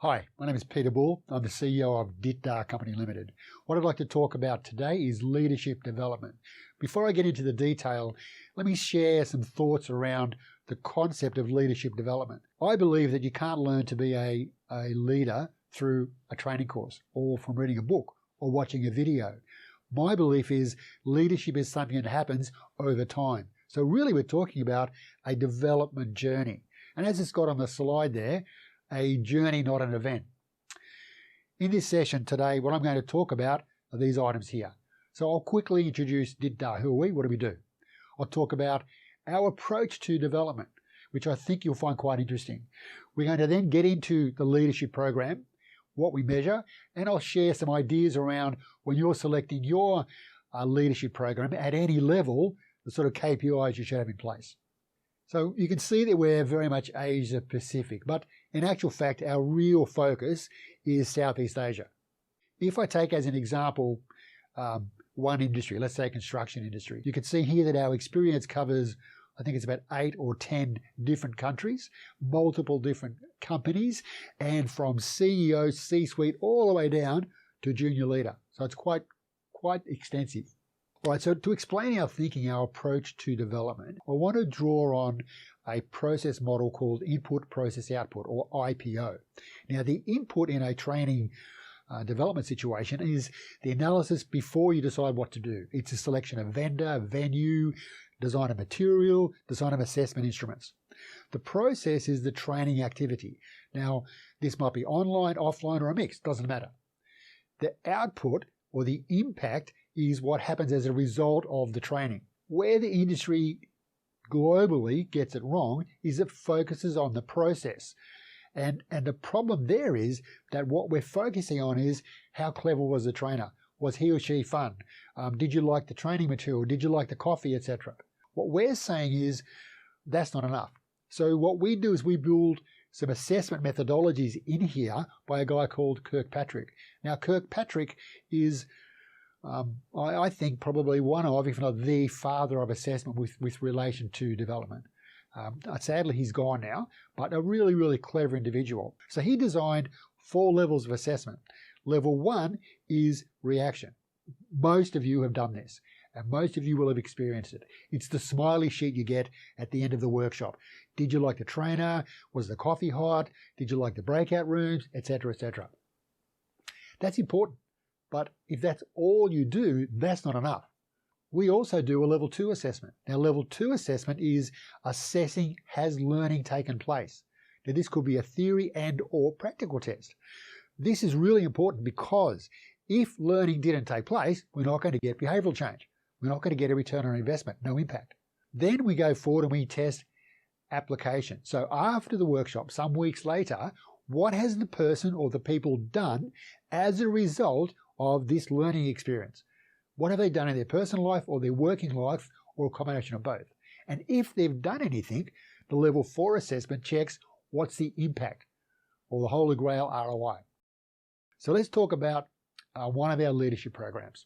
Hi, my name is Peter Bull. I'm the CEO of DitDah Company Limited. What I'd like to talk about today is leadership development. Before I get into the detail, let me share some thoughts around the concept of leadership development. I believe that you can't learn to be a leader through a training course or from reading a book or watching a video. My belief is leadership is something that happens over time. So really we're talking about a development journey. And as it's got on the slide there, a journey, not an event. In this session today, what I'm going to talk about are these items here. So I'll quickly introduce DitDah. Who are we? What do we do? I'll talk about our approach to development, which I think you'll find quite interesting. We're going to then get into the leadership program, what we measure, and I'll share some ideas around when you're selecting your leadership program at any level, the sort of KPIs you should have in place. So you can see that we're very much Asia Pacific, but in actual fact, our real focus is Southeast Asia. If I take as an example one industry, let's say construction industry, you can see here that our experience covers, I think it's about 8 or 10 different countries, multiple different companies, and from CEO, C-suite, all the way down to junior leader. So it's quite extensive. All right, so to explain our thinking, our approach to development, I want to draw on a process model called input, process, output, or IPO. Now, the input in a training development situation is the analysis before you decide what to do. It's a selection of vendor, venue, design of material, design of assessment instruments. The process is the training activity. Now, this might be online, offline, or a mix, doesn't matter. The output or the impact is what happens as a result of the training. Where the industry globally gets it wrong is it focuses on the process. And the problem there is that what we're focusing on is how clever was the trainer? Was he or she fun? Did you like the training material? Did you like the coffee, etc.? What we're saying is that's not enough. So what we do is we build some assessment methodologies in here by a guy called Kirkpatrick. Now, Kirkpatrick is I think probably one of, if not the father of assessment with relation to development. Sadly, he's gone now, but a really, really clever individual. So he designed 4 levels of assessment. Level 1 is reaction. Most of you have done this, and most of you will have experienced it. It's the smiley sheet you get at the end of the workshop. Did you like the trainer? Was the coffee hot? Did you like the breakout rooms? Etc., etc. That's important. But if that's all you do, that's not enough. We also do a level 2 assessment. Now, level 2 assessment is assessing has learning taken place. Now, this could be a theory and or practical test. This is really important because if learning didn't take place, we're not going to get behavioral change. We're not going to get a return on investment, no impact. Then we go forward and we test application. So after the workshop, some weeks later, what has the person or the people done as a result of this learning experience? What have they done in their personal life or their working life or a combination of both? And if they've done anything, the level 4 assessment checks what's the impact or the Holy Grail ROI. So let's talk about one of our leadership programs.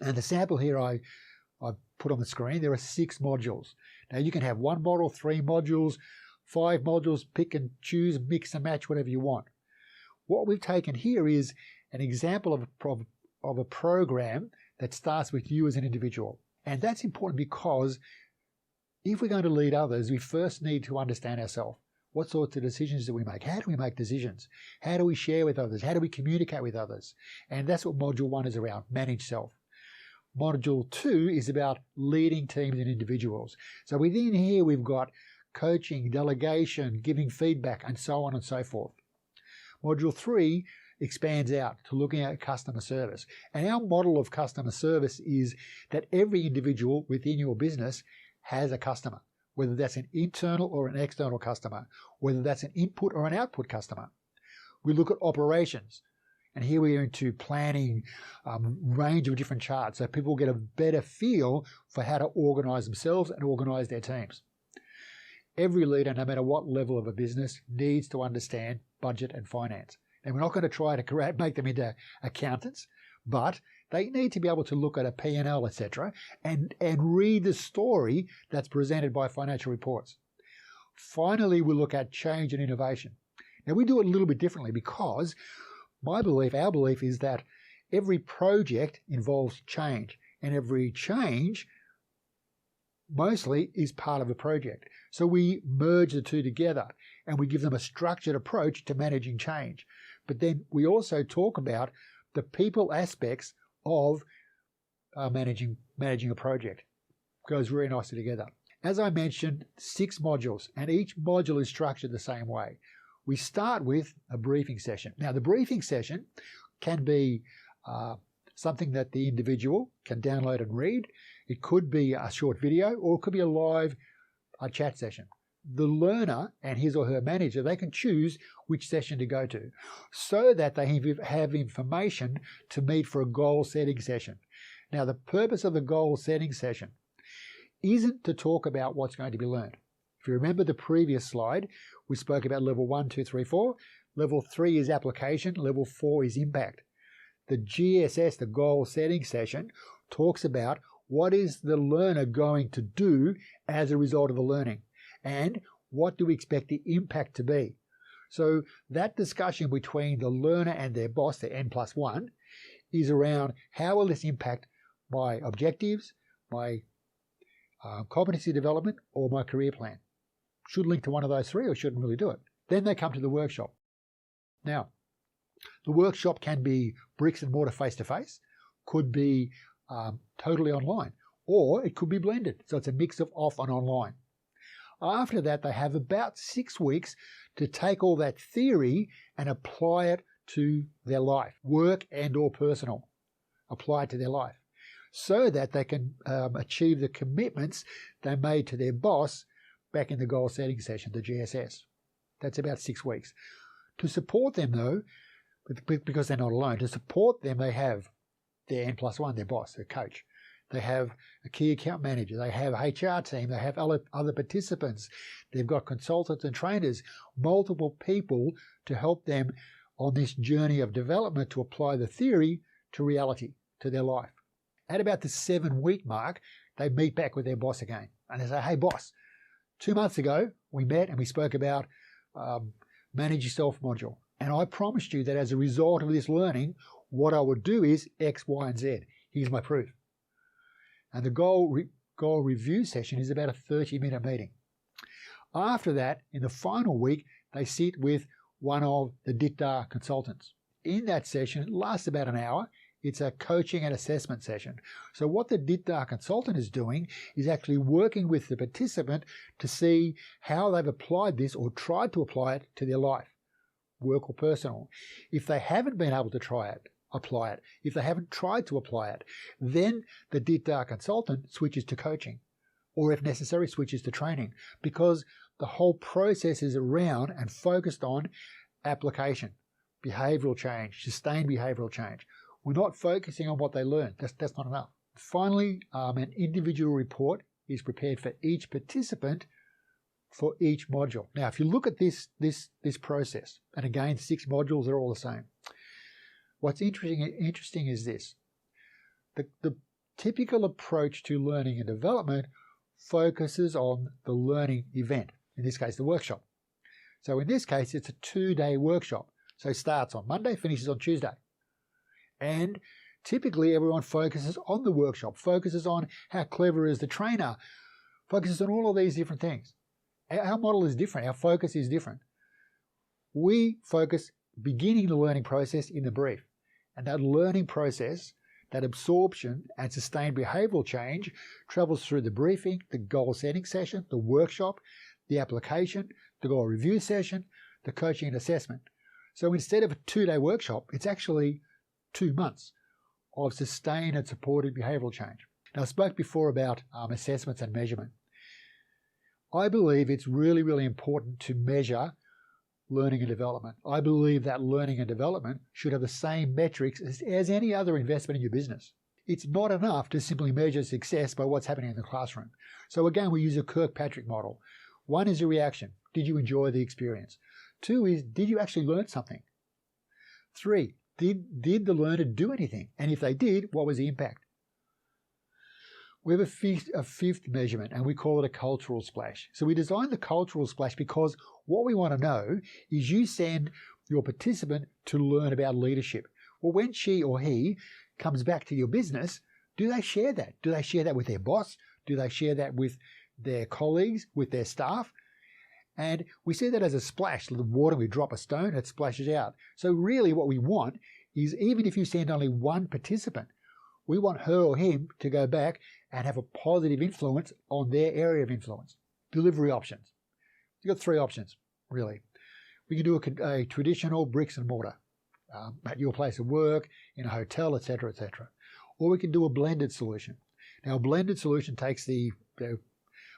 And the sample here I put on the screen, there are 6 modules. Now you can have 1 module, 3 modules, 5 modules, pick and choose, mix and match, whatever you want. What we've taken here is an example of a program that starts with you as an individual. And that's important because if we're going to lead others, we first need to understand ourselves. What sorts of decisions do we make? How do we make decisions? How do we share with others? How do we communicate with others? And that's what Module 1 is around, manage self. Module 2 is about leading teams and individuals. So within here, we've got coaching, delegation, giving feedback, and so on and so forth. Module 3 expands out to looking at customer service. And our model of customer service is that every individual within your business has a customer, whether that's an internal or an external customer, whether that's an input or an output customer. We look at operations. And here we are into planning range of different charts so people get a better feel for how to organize themselves and organize their teams. Every leader, no matter what level of a business, needs to understand budget and finance. And we're not going to try to make them into accountants, but they need to be able to look at a P&L, etc., and read the story that's presented by financial reports. Finally, we look at change and innovation. Now, we do it a little bit differently because our belief is that every project involves change, and every change mostly is part of a project. So we merge the two together and we give them a structured approach to managing change. But then we also talk about the people aspects of managing a project. It goes very nicely together. As I mentioned, 6 modules, and each module is structured the same way. We start with a briefing session. Now, the briefing session can be something that the individual can download and read. It could be a short video, or it could be a live chat session. The learner and his or her manager, they can choose which session to go to so that they have information to meet for a goal setting session. Now, the purpose of the goal setting session isn't to talk about what's going to be learned. If you remember the previous slide, we spoke about level 1, 2, 3, 4. Level 3 is application. Level 4 is impact. The GSS, the goal setting session, talks about what is the learner going to do as a result of the learning, and what do we expect the impact to be. So that discussion between the learner and their boss, the N+1, is around how will this impact my objectives, my competency development, or my career plan. Should link to one of those 3 or shouldn't really do it. Then they come to the workshop. Now, the workshop can be bricks and mortar face-to-face, could be totally online, or it could be blended. So it's a mix of off and online. After that, they have about 6 weeks to take all that theory and apply it to their life, work and or personal. Apply it to their life so that they can achieve the commitments they made to their boss back in the goal setting session, the GSS. That's about 6 weeks. To support them, though, because they're not alone, to support them, they have their N+1, their boss, their coach. They have a key account manager. They have a HR team. They have other participants. They've got consultants and trainers, multiple people to help them on this journey of development to apply the theory to reality, to their life. At about the 7-week mark, they meet back with their boss again. And they say, hey, boss, 2 months ago, we met and we spoke about Manage Yourself module. And I promised you that as a result of this learning, what I would do is X, Y, and Z. Here's my proof. And the goal review session is about a 30-minute meeting. After that, in the final week, they sit with one of the DitDah consultants. In that session, it lasts about an hour. It's a coaching and assessment session. So what the DitDah consultant is doing is actually working with the participant to see how they've applied this or tried to apply it to their life, work or personal. If they haven't been able to apply it, if they haven't tried to apply it, then the DitDah consultant switches to coaching, or if necessary, switches to training, because the whole process is around and focused on application, behavioral change, sustained behavioral change. We're not focusing on what they learned. That's not enough. Finally, an individual report is prepared for each participant for each module. Now, if you look at this process, and again, 6 modules are all the same. What's interesting is this. The typical approach to learning and development focuses on the learning event, in this case, the workshop. So in this case, it's a 2-day workshop. So it starts on Monday, finishes on Tuesday. And typically everyone focuses on the workshop, focuses on how clever is the trainer, focuses on all of these different things. Our model is different. Our focus is different. We focus beginning the learning process in the brief. And that learning process, that absorption and sustained behavioral change travels through the briefing, the goal setting session, the workshop, the application, the goal review session, the coaching and assessment. So instead of a 2-day workshop, it's actually 2 months of sustained and supported behavioral change. Now, I spoke before about assessments and measurement. I believe it's really, really important to measure learning and development. I believe that learning and development should have the same metrics as any other investment in your business. It's not enough to simply measure success by what's happening in the classroom. So again, we use a Kirkpatrick model. 1 is a reaction. Did you enjoy the experience? 2 is, did you actually learn something? 3, did the learner do anything? And if they did, what was the impact? We have a fifth measurement, and we call it a cultural splash. So we designed the cultural splash because what we want to know is you send your participant to learn about leadership. Well, when she or he comes back to your business, do they share that? Do they share that with their boss? Do they share that with their colleagues, with their staff? And we see that as a splash. The water, we drop a stone, it splashes out. So really what we want is, even if you send only one participant, we want her or him to go back and have a positive influence on their area of influence. Delivery options. You've got three options, really. We can do a traditional bricks and mortar at your place of work, in a hotel, etc., etc. Or we can do a blended solution. Now, a blended solution takes the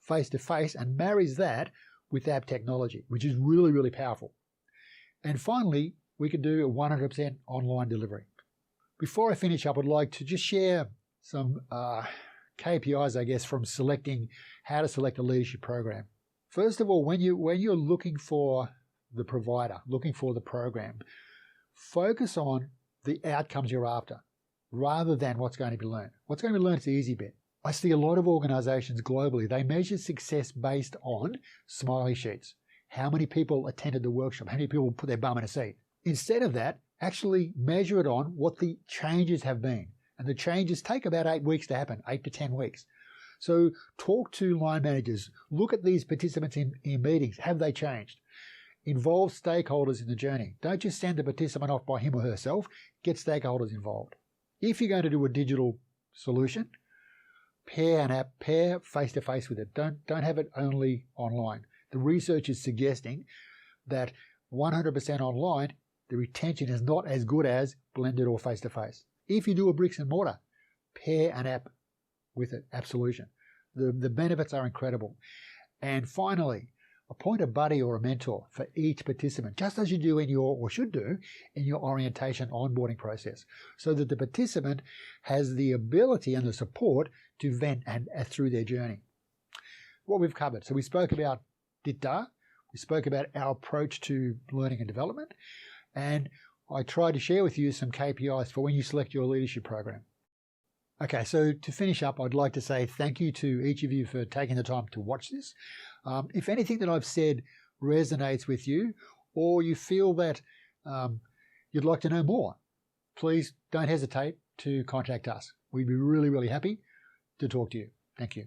face-to-face and marries that with app technology, which is really, really powerful. And finally, we can do a 100% online delivery. Before I finish up, I'd like to just share some KPIs, I guess, from selecting how to select a leadership program. First of all, when you're looking for the provider, looking for the program, focus on the outcomes you're after rather than what's going to be learned. What's going to be learned is the easy bit. I see a lot of organizations globally, they measure success based on smiley sheets. How many people attended the workshop? How many people put their bum in a seat? Instead of that, actually measure it on what the changes have been. And the changes take about 8 weeks to happen, 8 to 10 weeks. So talk to line managers. Look at these participants in meetings. Have they changed? Involve stakeholders in the journey. Don't just send the participant off by him or herself. Get stakeholders involved. If you're going to do a digital solution, pair an app, pair face-to-face with it. Don't have it only online. The research is suggesting that 100% online, the retention is not as good as blended or face-to-face. If you do a bricks and mortar, pair an app with it, app solution. The benefits are incredible. And finally, appoint a buddy or a mentor for each participant, just as you do in your, or should do, in your orientation onboarding process, so that the participant has the ability and the support to vent and through their journey. What we've covered. So we spoke about DitDah, we spoke about our approach to learning and development, and I tried to share with you some KPIs for when you select your leadership program. Okay, so to finish up, I'd like to say thank you to each of you for taking the time to watch this. If anything that I've said resonates with you, or you feel that you'd like to know more, please don't hesitate to contact us. We'd be really, really happy to talk to you. Thank you.